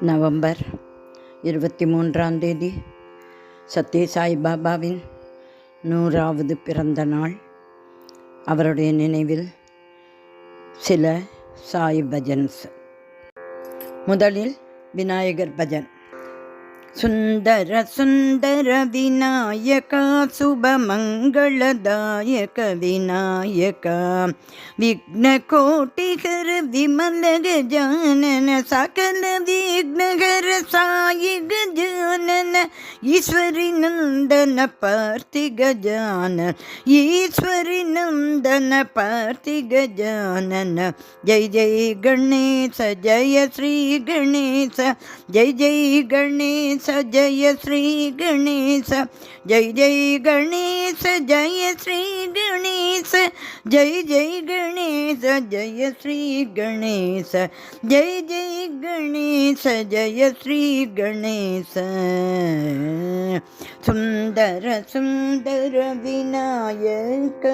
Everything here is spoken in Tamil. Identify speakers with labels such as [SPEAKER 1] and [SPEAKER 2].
[SPEAKER 1] நவம்பர் 23 சத்யசாய் பாபாவின் 100வது பிறந்த நாள். அவருடைய நினைவில் சில சாய் பஜன்ஸ். முதலில் விநாயகர் பஜன். சுந்தர சுந்தர விநாயகா சுபமங்களதாயக விநாயகா விக்னகோட்டிகர விமல கஜானன சகல விக்னகர சாயி கஜானன ஈஸ்வரி நந்தன பார்த்தி கஜானன ஈஸ்வரி நந்தன பார்த்தி கஜானன ஜெய் ஜெய் கணேச ஜெய ஸ்ரீ கணேச ஜெய் ஜெய் கணேச जय श्री गणेश जय जय गणेश जय श्री गणेश जय जय गणेश जय श्री गणेश जय जय गणेश जय श्री गणेश सुंदर सुंदर विनायक